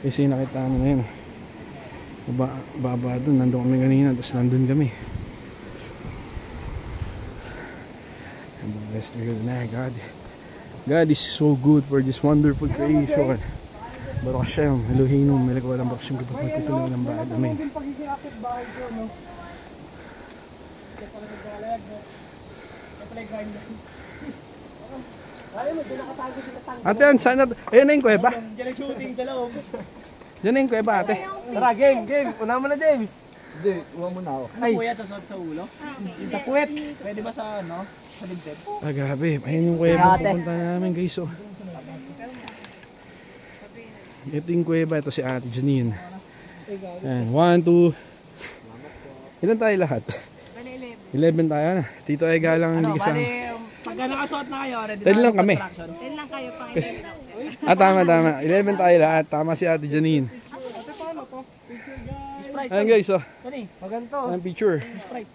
Kasi nakita namin na yun. Baba doon, nandun kami kanina, tapos nandun kami. And the best good na, God is so good for this wonderful creation. Baruch Hashem, Eloheinu, melech haolam, baruch Hashem, kapag magtutuloy ng bahay. Amen. Ate, saan na? Ayan na yung kuweba. Diyan ang shooting sa loob. Diyan na yung kuweba, ate. Tara, game. Una mo na, James. Hindi, uwa mo na ako. Ay, kuya, sasot sa ulo? Yung sa puwet. Pwede ba sa ano? Sa ligtid? Ah, grabe. Ayan yung kuweba. Pupunta namin, guys. Oh. Ito yung kuweba. Ito si Ate Janine. Ayan, 1, 2. Ilan tayo lahat? 11 tayo na. Tito Ega lang hindi kasama. Pagka nakasuot na kayo, ready 10 lang kami. 10 lang kayo pang 11. Tama. 11 tayo lahat. Tama si Ate Janine. Sprite. Ayan guys, oh. Maganto. Ayan picture. Sprite.